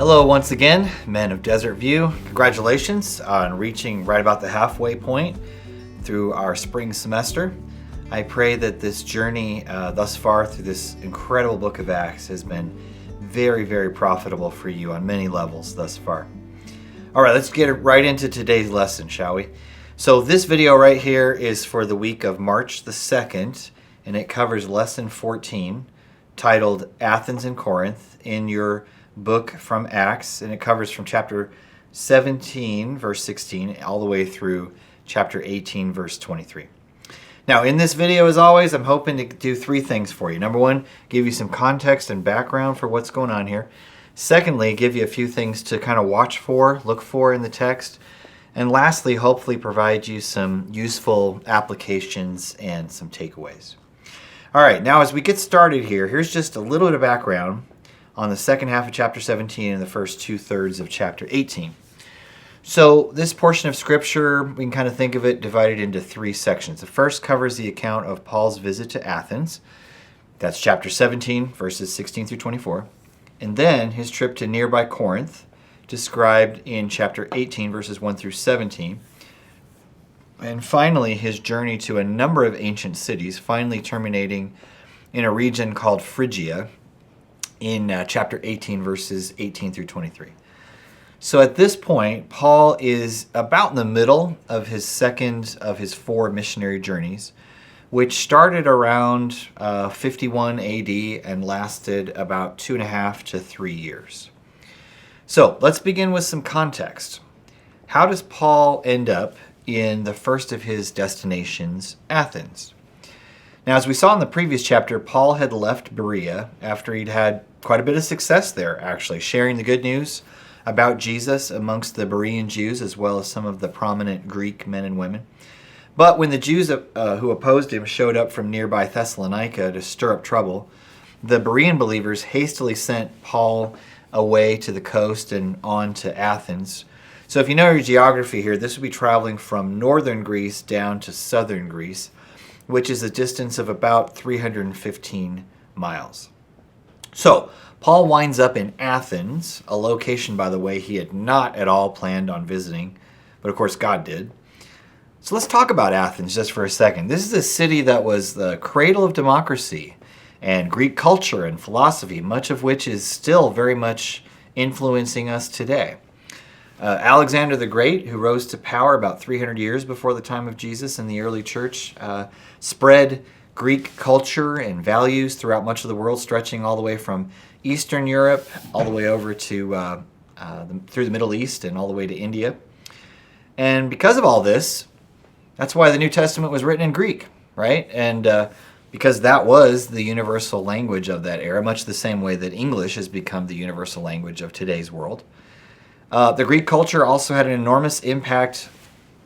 Hello once again, men of Desert View. Congratulations on reaching right about the halfway point through our spring semester. I pray that this journey thus far through this incredible book of Acts has been very, very profitable for you on many levels thus far. All right, let's get right into today's lesson, shall we? So this video right here is for the week of March the 2nd, and it covers lesson 14, titled Athens and Corinth, in your book from Acts, and it covers from chapter 17, verse 16, all the way through chapter 18, verse 23. Now, in this video, as always, I'm hoping to do three things for you. Number one, give you some context and background for what's going on here. Secondly, give you a few things to kind of watch for, look for in the text. And lastly, hopefully provide you some useful applications and some takeaways. All right, now as we get started here, here's just a little bit of background on the second half of chapter 17 and the first 2/3 of chapter 18. So this portion of scripture, we can kind of think of it divided into three sections. The first covers the account of Paul's visit to Athens. That's chapter 17, verses 16 through 24. And then his trip to nearby Corinth, described in chapter 18, verses 1 through 17. And finally, his journey to a number of ancient cities, finally terminating in a region called Phrygia, in chapter 18, verses 18 through 23. So at this point, Paul is about in the middle of his second of his four missionary journeys, which started around 51 AD and lasted about 2.5 to 3 years. So let's begin with some context. How does Paul end up in the first of his destinations, Athens? Now, as we saw in the previous chapter, Paul had left Berea after he'd had quite a bit of success there, actually, sharing the good news about Jesus amongst the Berean Jews, as well as some of the prominent Greek men and women. But when the Jews who opposed him showed up from nearby Thessalonica to stir up trouble, the Berean believers hastily sent Paul away to the coast and on to Athens. So if you know your geography here, this would be traveling from northern Greece down to southern Greece, which is a distance of about 315 miles. So, Paul winds up in Athens, a location, by the way, he had not at all planned on visiting, but of course God did. So let's talk about Athens just for a second. This is a city that was the cradle of democracy and Greek culture and philosophy, much of which is still very much influencing us today. Alexander the Great, who rose to power about 300 years before the time of Jesus in the early church, spread Greek culture and values throughout much of the world, stretching all the way from Eastern Europe all the way over to through the Middle East and all the way to India. And because of all this, that's why the New Testament was written in Greek, right? And because that was the universal language of that era, much the same way that English has become the universal language of today's world. The Greek culture also had an enormous impact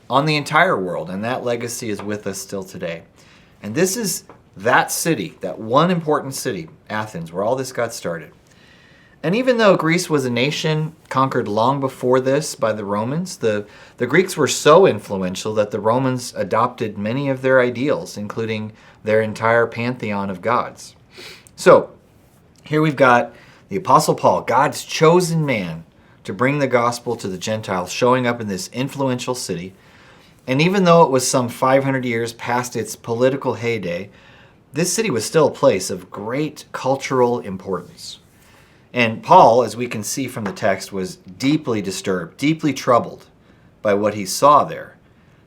on the entire world, and that legacy is with us still today. And this is that city, that one important city, Athens, where all this got started. And even though Greece was a nation conquered long before this by the Romans, the Greeks were so influential that the Romans adopted many of their ideals, including their entire pantheon of gods. So here we've got the Apostle Paul, God's chosen man to bring the gospel to the Gentiles, showing up in this influential city. And even though it was some 500 years past its political heyday, this city was still a place of great cultural importance. And Paul, as we can see from the text, was deeply disturbed, deeply troubled by what he saw there.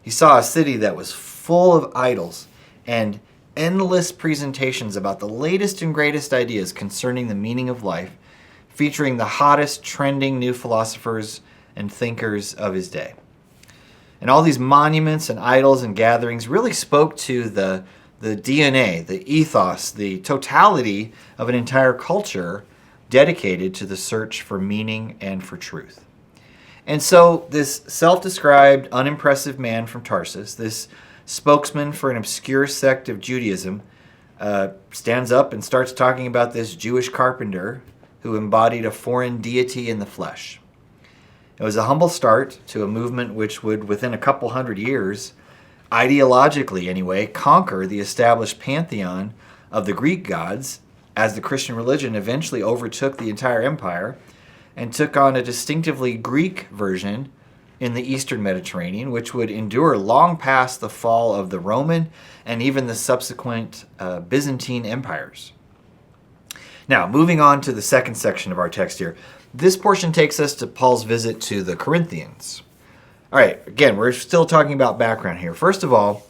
He saw a city that was full of idols and endless presentations about the latest and greatest ideas concerning the meaning of life, featuring the hottest trending new philosophers and thinkers of his day. And all these monuments and idols and gatherings really spoke to the DNA, the ethos, the totality of an entire culture dedicated to the search for meaning and for truth. And so this self-described, unimpressive man from Tarsus, this spokesman for an obscure sect of Judaism, stands up and starts talking about this Jewish carpenter who embodied a foreign deity in the flesh. It was a humble start to a movement which would, within a couple hundred years, ideologically anyway, conquer the established pantheon of the Greek gods as the Christian religion eventually overtook the entire empire and took on a distinctively Greek version in the Eastern Mediterranean, which would endure long past the fall of the Roman and even the subsequent Byzantine empires. Now, moving on to the second section of our text here. This portion takes us to Paul's visit to the Corinthians. All right, again, we're still talking about background here. First of all,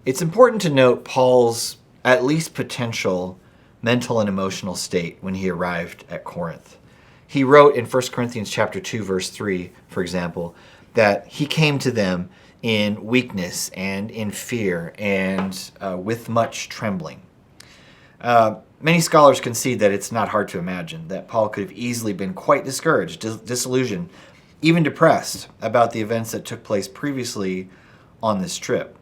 it's important to note Paul's at least potential mental and emotional state when he arrived at Corinth. He wrote in 1 Corinthians chapter 2, verse 3, for example, that he came to them in weakness and in fear and with much trembling. Many scholars concede that it's not hard to imagine that Paul could have easily been quite discouraged, disillusioned, even depressed about the events that took place previously on this trip.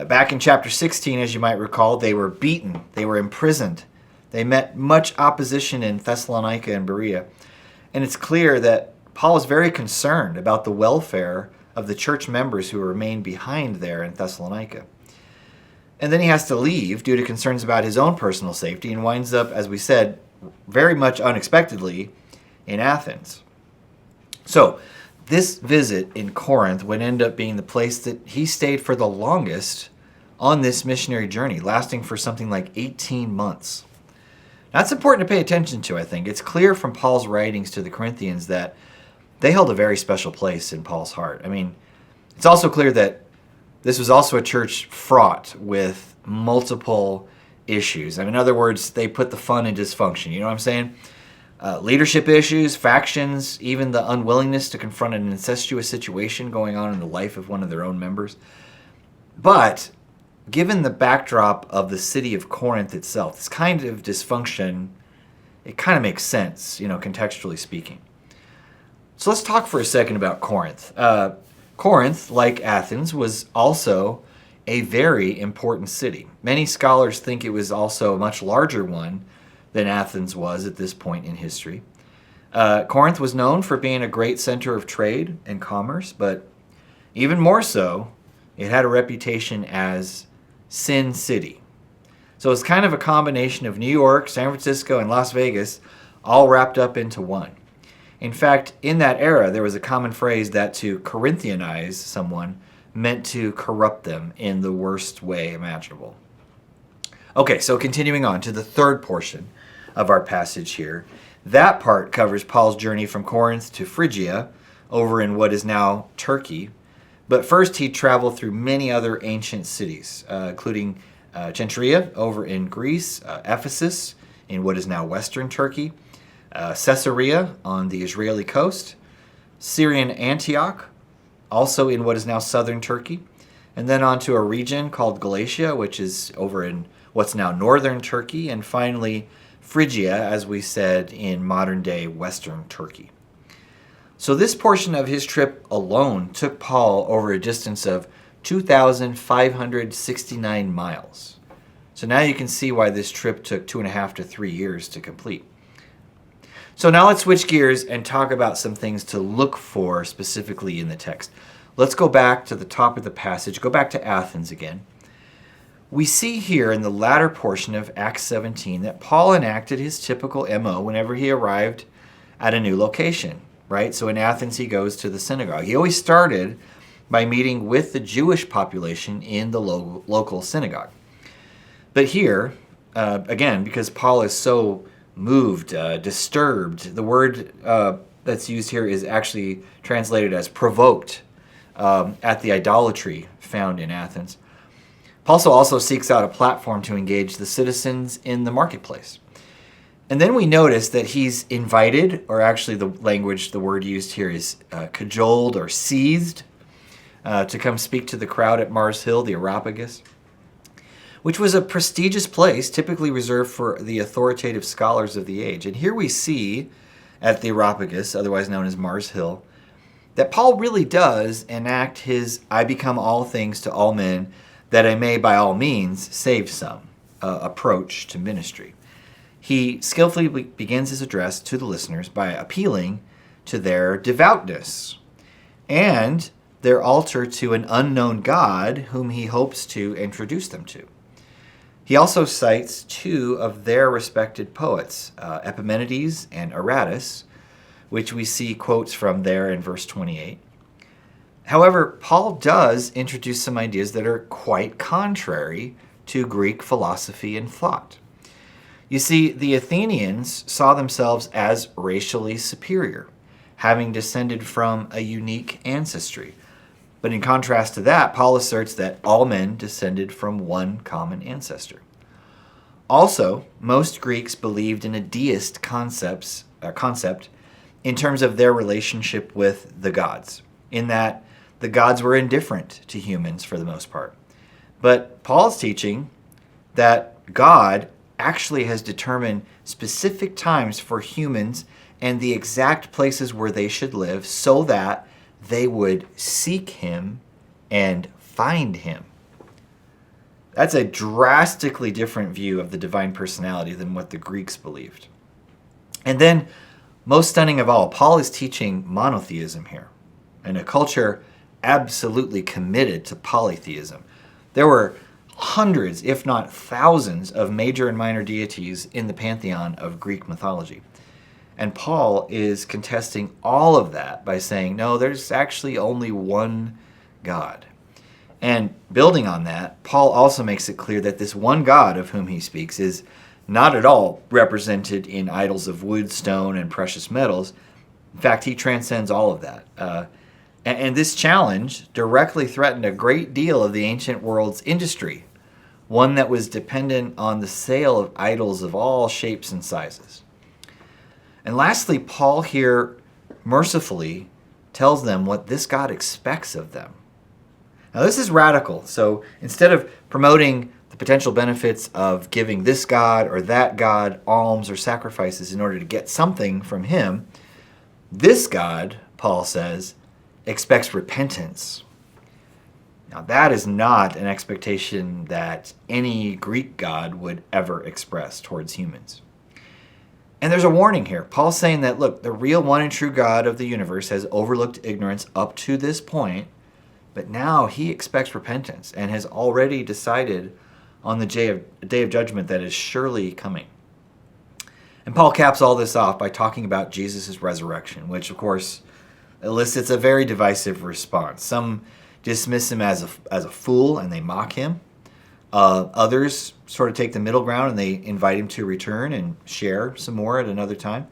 Back in chapter 16, as you might recall, they were beaten, they were imprisoned, they met much opposition in Thessalonica and Berea, and it's clear that Paul is very concerned about the welfare of the church members who remained behind there in Thessalonica. And then he has to leave due to concerns about his own personal safety and winds up, as we said, very much unexpectedly in Athens. So this visit in Corinth would end up being the place that he stayed for the longest on this missionary journey, lasting for something like 18 months. That's important to pay attention to, I think. It's clear from Paul's writings to the Corinthians that they held a very special place in Paul's heart. I mean, it's also clear that this was also a church fraught with multiple issues. I mean, in other words, they put the fun in dysfunction. You know what I'm saying? Leadership issues, factions, even the unwillingness to confront an incestuous situation going on in the life of one of their own members. But given the backdrop of the city of Corinth itself, this kind of dysfunction, it kind of makes sense, contextually speaking. So let's talk for a second about Corinth. Corinth, like Athens, was also a very important city. Many scholars think it was also a much larger one than Athens was at this point in history. Corinth was known for being a great center of trade and commerce, but even more so, it had a reputation as Sin City. So it's kind of a combination of New York, San Francisco, and Las Vegas all wrapped up into one. In fact, in that era, there was a common phrase that to Corinthianize someone meant to corrupt them in the worst way imaginable. Okay, so continuing on to the third portion of our passage here. That part covers Paul's journey from Corinth to Phrygia, over in what is now Turkey. But first, he traveled through many other ancient cities, including Cenchreae over in Greece, Ephesus in what is now Western Turkey, Caesarea on the Israeli coast, Syrian Antioch, also in what is now southern Turkey, and then on to a region called Galatia, which is over in what's now northern Turkey, and finally Phrygia, as we said, in modern-day western Turkey. So this portion of his trip alone took Paul over a distance of 2,569 miles. So now you can see why this trip took 2.5 to 3 years to complete. So now let's switch gears and talk about some things to look for specifically in the text. Let's go back to the top of the passage, go back to Athens again. We see here in the latter portion of Acts 17 that Paul enacted his typical MO whenever he arrived at a new location, right? So in Athens, he goes to the synagogue. He always started by meeting with the Jewish population in the local synagogue. But here, again, because Paul is so moved, disturbed. The word that's used here is actually translated as provoked at the idolatry found in Athens. Paul also seeks out a platform to engage the citizens in the marketplace. And then we notice that he's invited, or actually the word used here is cajoled or seized, to come speak to the crowd at Mars Hill, the Areopagus, which was a prestigious place typically reserved for the authoritative scholars of the age. And here we see at the Areopagus, otherwise known as Mars Hill, that Paul really does enact his "I become all things to all men, that I may by all means save some" approach to ministry. He skillfully begins his address to the listeners by appealing to their devoutness and their altar to an unknown God whom he hopes to introduce them to. He also cites two of their respected poets, Epimenides and Aratus, which we see quotes from there in verse 28. However, Paul does introduce some ideas that are quite contrary to Greek philosophy and thought. You see, the Athenians saw themselves as racially superior, having descended from a unique ancestry. But in contrast to that, Paul asserts that all men descended from one common ancestor. Also, most Greeks believed in a deist concept in terms of their relationship with the gods, in that the gods were indifferent to humans for the most part. But Paul's teaching that God actually has determined specific times for humans and the exact places where they should live so that they would seek him and find him. That's a drastically different view of the divine personality than what the Greeks believed. And then, most stunning of all, Paul is teaching monotheism here, in a culture absolutely committed to polytheism. There were hundreds, if not thousands, of major and minor deities in the pantheon of Greek mythology. And Paul is contesting all of that by saying, no, there's actually only one God. And building on that, Paul also makes it clear that this one God of whom he speaks is not at all represented in idols of wood, stone, and precious metals. In fact, he transcends all of that. And this challenge directly threatened a great deal of the ancient world's industry, one that was dependent on the sale of idols of all shapes and sizes. And lastly, Paul here mercifully tells them what this God expects of them. Now, this is radical. So instead of promoting the potential benefits of giving this God or that God alms or sacrifices in order to get something from him, this God, Paul says, expects repentance. Now, that is not an expectation that any Greek God would ever express towards humans. And there's a warning here. Paul's saying that, look, the real one and true God of the universe has overlooked ignorance up to this point, but now he expects repentance and has already decided on the day of judgment that is surely coming. And Paul caps all this off by talking about Jesus' resurrection, which, of course, elicits a very divisive response. Some dismiss him as a fool and they mock him. Others sort of take the middle ground and they invite him to return and share some more at another time.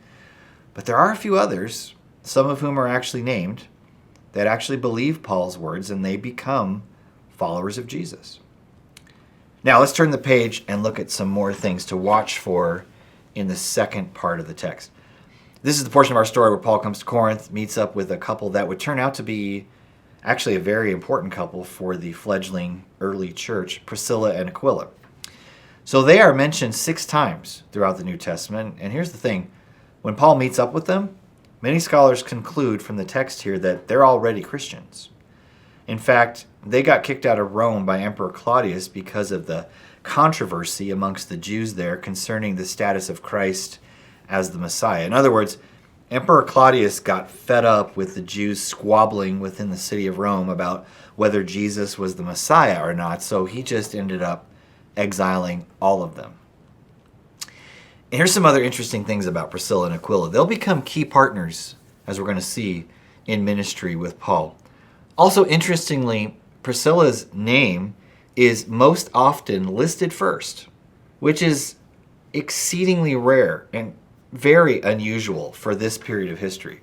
But there are a few others, some of whom are actually named, that actually believe Paul's words and they become followers of Jesus. Now let's turn the page and look at some more things to watch for in the second part of the text. This is the portion of our story where Paul comes to Corinth, meets up with a couple that would turn out to be actually a very important couple for the fledgling early church, Priscilla and Aquila. So they are mentioned 6 times throughout the New Testament. And here's the thing. When Paul meets up with them, many scholars conclude from the text here that they're already Christians. In fact, they got kicked out of Rome by Emperor Claudius because of the controversy amongst the Jews there concerning the status of Christ as the Messiah. In other words, Emperor Claudius got fed up with the Jews squabbling within the city of Rome about whether Jesus was the Messiah or not, so he just ended up exiling all of them. And here's some other interesting things about Priscilla and Aquila. They'll become key partners, as we're going to see, in ministry with Paul. Also, interestingly, Priscilla's name is most often listed first, which is exceedingly rare and very unusual for this period of history.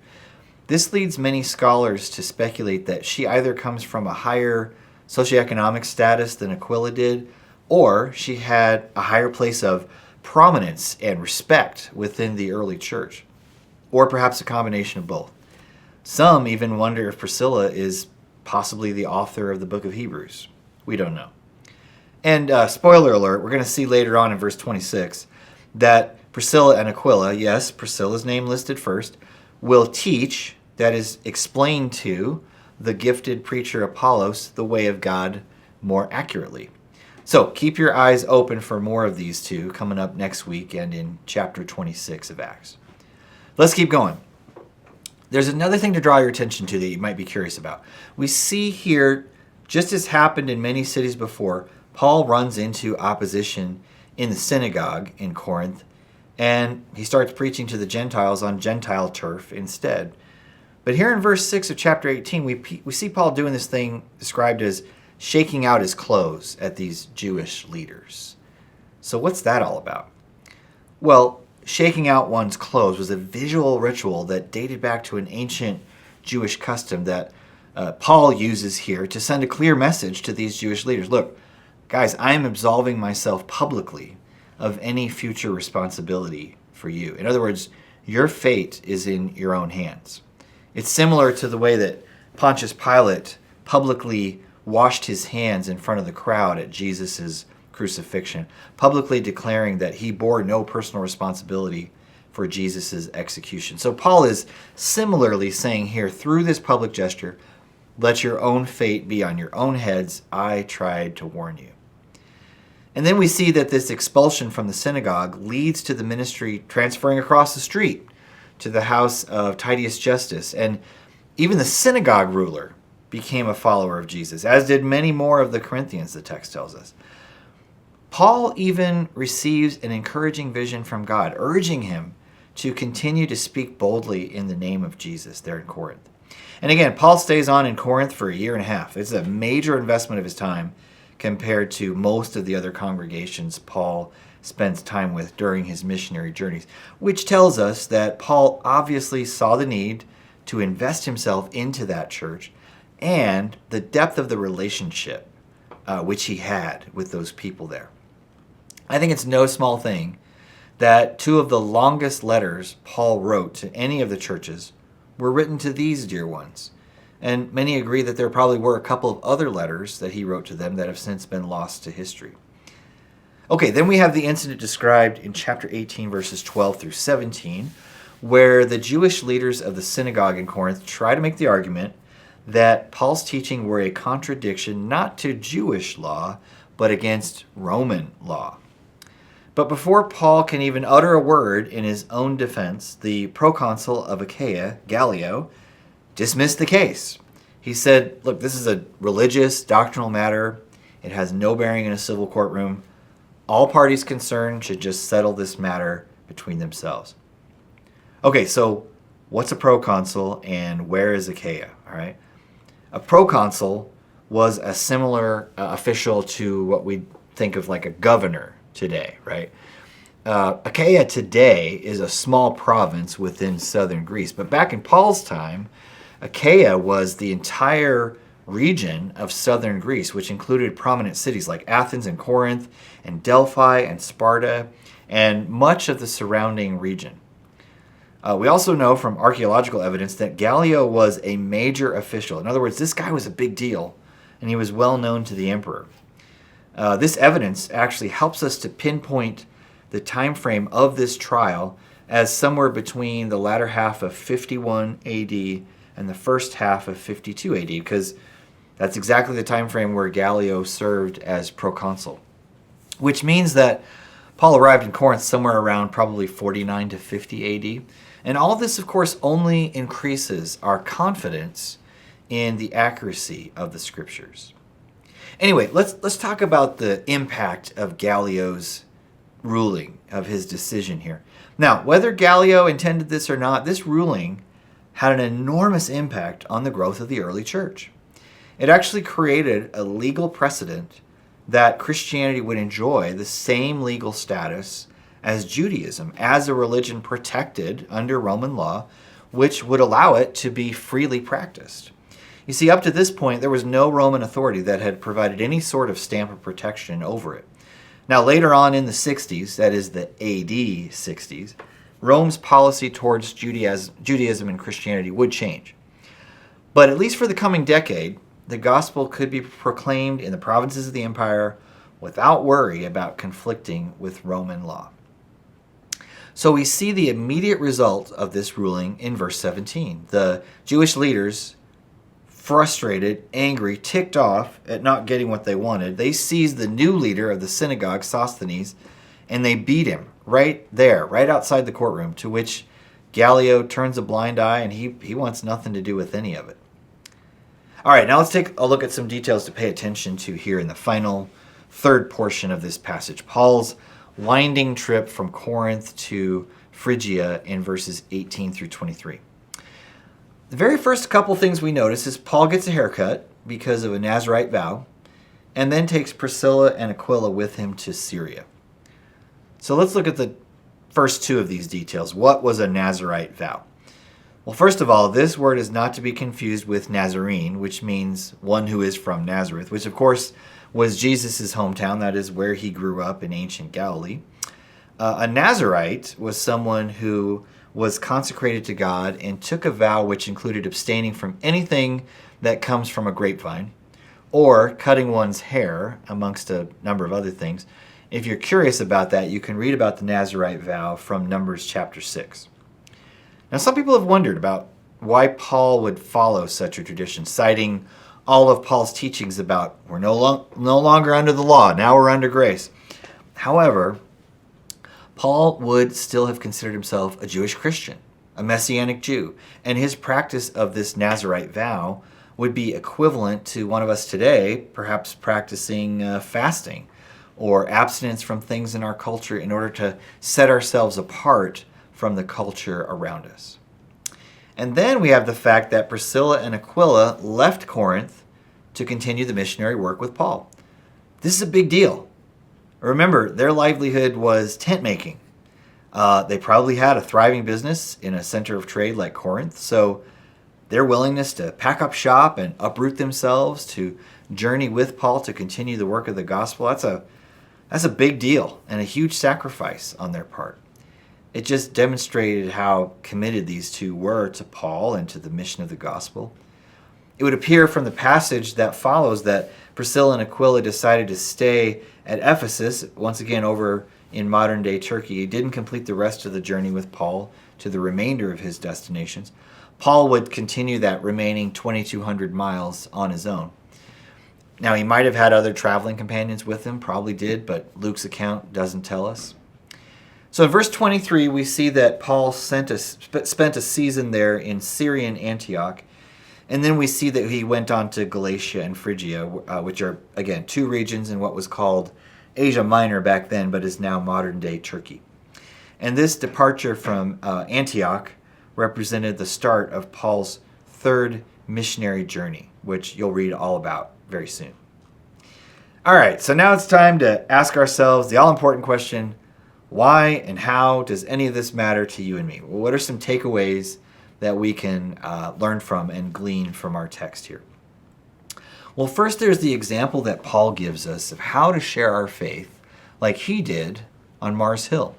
This leads many scholars to speculate that she either comes from a higher socioeconomic status than Aquila did, or she had a higher place of prominence and respect within the early church, or perhaps a combination of both. Some even wonder if Priscilla is possibly the author of the book of Hebrews. We don't know. And spoiler alert, we're going to see later on in verse 26 that Priscilla and Aquila, yes, Priscilla's name listed first, will teach, that is, explain to the gifted preacher Apollos the way of God more accurately. So keep your eyes open for more of these two coming up next week and in chapter 26 of Acts. Let's keep going. There's another thing to draw your attention to that you might be curious about. We see here, just as happened in many cities before, Paul runs into opposition in the synagogue in Corinth, and he starts preaching to the Gentiles on Gentile turf instead. But here in verse 6 of chapter 18, we see Paul doing this thing described as shaking out his clothes at these Jewish leaders. So what's that all about? Well, shaking out one's clothes was a visual ritual that dated back to an ancient Jewish custom that Paul uses here to send a clear message to these Jewish leaders. Look, guys, I am absolving myself publicly of any future responsibility for you. In other words, your fate is in your own hands. It's similar to the way that Pontius Pilate publicly washed his hands in front of the crowd at Jesus' crucifixion, publicly declaring that he bore no personal responsibility for Jesus' execution. So Paul is similarly saying here, through this public gesture, let your own fate be on your own heads. I tried to warn you. And then we see that this expulsion from the synagogue leads to the ministry transferring across the street to the house of Titius Justus. And even the synagogue ruler became a follower of Jesus, as did many more of the Corinthians, the text tells us. Paul even receives an encouraging vision from God, urging him to continue to speak boldly in the name of Jesus there in Corinth. And again, Paul stays on in Corinth for a year and a half. It's a major investment of his time compared to most of the other congregations Paul spends time with during his missionary journeys, which tells us that Paul obviously saw the need to invest himself into that church and the depth of the relationship which he had with those people there. I think it's no small thing that two of the longest letters Paul wrote to any of the churches were written to these dear ones. And many agree that there probably were a couple of other letters that he wrote to them that have since been lost to history. Okay, then we have the incident described in chapter 18, verses 12 through 17, where the Jewish leaders of the synagogue in Corinth try to make the argument that Paul's teaching were a contradiction not to Jewish law, but against Roman law. But before Paul can even utter a word in his own defense, the proconsul of Achaia, Gallio, dismissed the case. He said, look, this is a religious, doctrinal matter. It has no bearing in a civil courtroom. All parties concerned should just settle this matter between themselves. Okay, so what's a proconsul and where is Achaia? All right. A proconsul was a similar official to what we think of like a governor today, right? Achaia today is a small province within southern Greece, but back in Paul's time, Achaia was the entire region of southern Greece, which included prominent cities like Athens and Corinth and Delphi and Sparta and much of the surrounding region. We also know from archaeological evidence that Gallio was a major official. In other words, this guy was a big deal, and he was well known to the emperor. This evidence actually helps us to pinpoint the time frame of this trial as somewhere between the latter half of 51 AD and the first half of 52 AD, because that's exactly the time frame where Gallio served as proconsul, which means that Paul arrived in Corinth somewhere around probably 49 to 50 AD. And all this, of course, only increases our confidence in the accuracy of the scriptures. Anyway, let's talk about the impact of Gallio's ruling, of his decision here. Now, whether Gallio intended this or not, this ruling had an enormous impact on the growth of the early church. It actually created a legal precedent that Christianity would enjoy the same legal status as Judaism, as a religion protected under Roman law, which would allow it to be freely practiced. You see, up to this point, there was no Roman authority that had provided any sort of stamp of protection over it. Now, later on in the 60s, that is the AD 60s, Rome's policy towards Judaism and Christianity would change. But at least for the coming decade, the gospel could be proclaimed in the provinces of the empire without worry about conflicting with Roman law. So we see the immediate result of this ruling in verse 17. The Jewish leaders, frustrated, angry, ticked off at not getting what they wanted, they seized the new leader of the synagogue, Sosthenes, and they beat him right there, right outside the courtroom, to which Gallio turns a blind eye and he wants nothing to do with any of it. All right, now let's take a look at some details to pay attention to here in the final third portion of this passage. Paul's winding trip from Corinth to Phrygia in verses 18 through 23. The very first couple things we notice is Paul gets a haircut because of a Nazirite vow, and then takes Priscilla and Aquila with him to Syria. So let's look at the first two of these details. What was a Nazirite vow? Well, first of all, this word is not to be confused with Nazarene, which means one who is from Nazareth, which of course was Jesus' hometown. That is where he grew up in ancient Galilee. A Nazirite was someone who was consecrated to God and took a vow which included abstaining from anything that comes from a grapevine or cutting one's hair, amongst a number of other things. If you're curious about that, you can read about the Nazirite vow from Numbers chapter 6. Now, some people have wondered about why Paul would follow such a tradition, citing all of Paul's teachings about we're no longer under the law, now we're under grace. However, Paul would still have considered himself a Jewish Christian, a Messianic Jew, and his practice of this Nazirite vow would be equivalent to one of us today, perhaps practicing fasting or abstinence from things in our culture in order to set ourselves apart from the culture around us. And then we have the fact that Priscilla and Aquila left Corinth to continue the missionary work with Paul. This is a big deal. Remember, their livelihood was tent making. They probably had a thriving business in a center of trade like Corinth, so their willingness to pack up shop and uproot themselves to journey with Paul to continue the work of the gospel, that's a big deal and a huge sacrifice on their part. It just demonstrated how committed these two were to Paul and to the mission of the gospel. It would appear from the passage that follows that Priscilla and Aquila decided to stay at Ephesus, once again over in modern-day Turkey. He didn't complete the rest of the journey with Paul to the remainder of his destinations. Paul would continue that remaining 2,200 miles on his own. Now, he might have had other traveling companions with him, probably did, but Luke's account doesn't tell us. So in verse 23, we see that Paul spent a season there in Syrian Antioch, and then we see that he went on to Galatia and Phrygia, which are, again, two regions in what was called Asia Minor back then, but is now modern-day Turkey. And this departure from Antioch represented the start of Paul's third missionary journey, which you'll read all about very soon. All right, so now it's time to ask ourselves the all-important question, why and how does any of this matter to you and me? Well, what are some takeaways that we can learn from and glean from our text here? Well, first there's the example that Paul gives us of how to share our faith like he did on Mars Hill.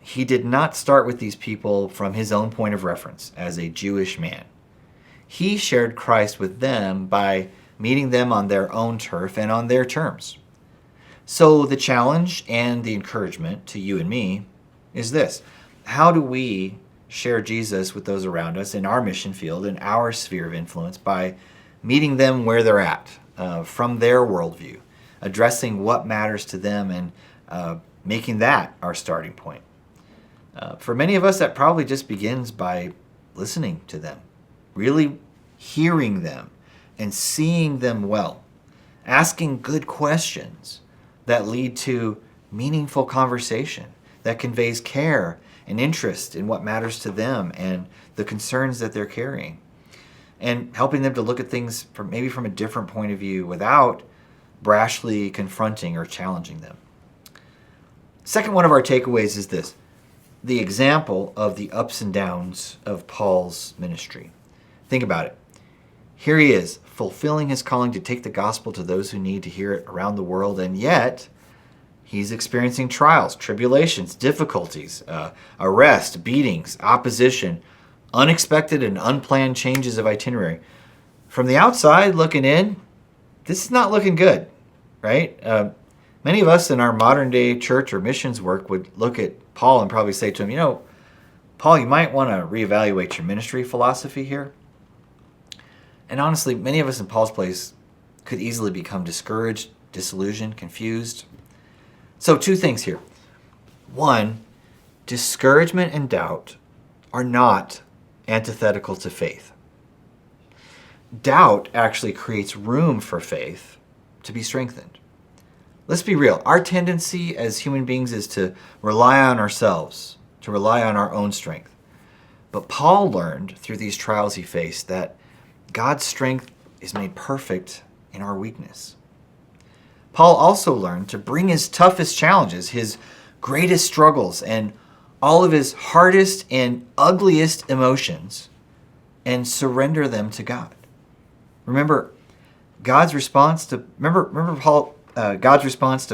He did not start with these people from his own point of reference as a Jewish man. He shared Christ with them by meeting them on their own turf and on their terms. So the challenge and the encouragement to you and me is this. How do we share Jesus with those around us in our mission field, in our sphere of influence, by meeting them where they're at, from their worldview, addressing what matters to them and making that our starting point? For many of us, that probably just begins by listening to them, really hearing them and seeing them well, asking good questions that lead to meaningful conversation that conveys care and interest in what matters to them and the concerns that they're carrying, and helping them to look at things maybe from a different point of view without brashly confronting or challenging them. Second one of our takeaways is this: the example of the ups and downs of Paul's ministry. Think about it. Here he is, fulfilling his calling to take the gospel to those who need to hear it around the world, and yet he's experiencing trials, tribulations, difficulties, arrest, beatings, opposition, unexpected and unplanned changes of itinerary. From the outside looking in, this is not looking good, right? Many of us in our modern day church or missions work would look at Paul and probably say to him, Paul, you might want to reevaluate your ministry philosophy here. And honestly, many of us in Paul's place could easily become discouraged, disillusioned, confused. So two things here. One, discouragement and doubt are not antithetical to faith. Doubt actually creates room for faith to be strengthened. Let's be real. Our tendency as human beings is to rely on ourselves, to rely on our own strength. But Paul learned through these trials he faced that God's strength is made perfect in our weakness. Paul also learned to bring his toughest challenges, his greatest struggles, and all of his hardest and ugliest emotions and surrender them to God. Remember God's response to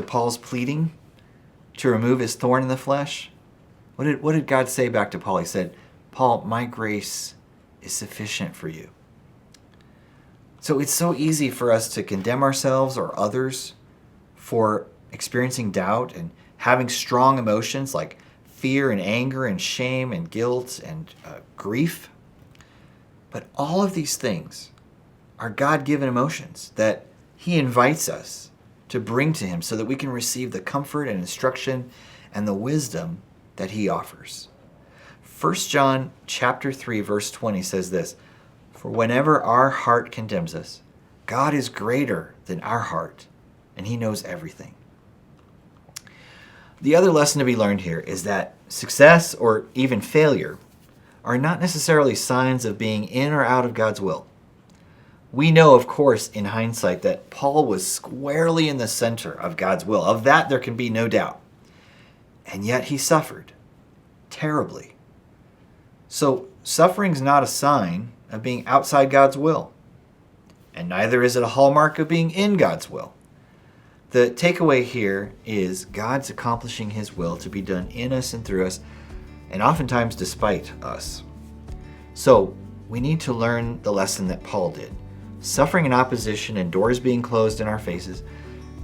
Paul's pleading to remove his thorn in the flesh? What did God say back to Paul? He said, "Paul, my grace is sufficient for you." So it's so easy for us to condemn ourselves or others for experiencing doubt and having strong emotions like fear and anger and shame and guilt and grief. But all of these things are God-given emotions that he invites us to bring to him so that we can receive the comfort and instruction and the wisdom that he offers. 1 John chapter 3, verse 20 says this, "For whenever our heart condemns us, God is greater than our heart, and he knows everything." The other lesson to be learned here is that success or even failure are not necessarily signs of being in or out of God's will. We know, of course, in hindsight, that Paul was squarely in the center of God's will. Of that, there can be no doubt. And yet he suffered terribly. So suffering's not a sign of being outside God's will. And neither is it a hallmark of being in God's will. The takeaway here is God's accomplishing his will to be done in us and through us, and oftentimes despite us. So we need to learn the lesson that Paul did. Suffering in opposition and doors being closed in our faces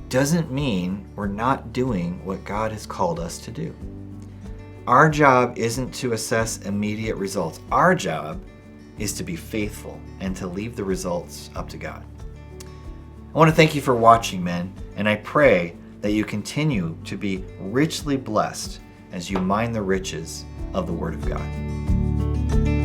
doesn't mean we're not doing what God has called us to do. Our job isn't to assess immediate results. Our job is to be faithful and to leave the results up to God. I want to thank you for watching, men, and I pray that you continue to be richly blessed as you mine the riches of the Word of God.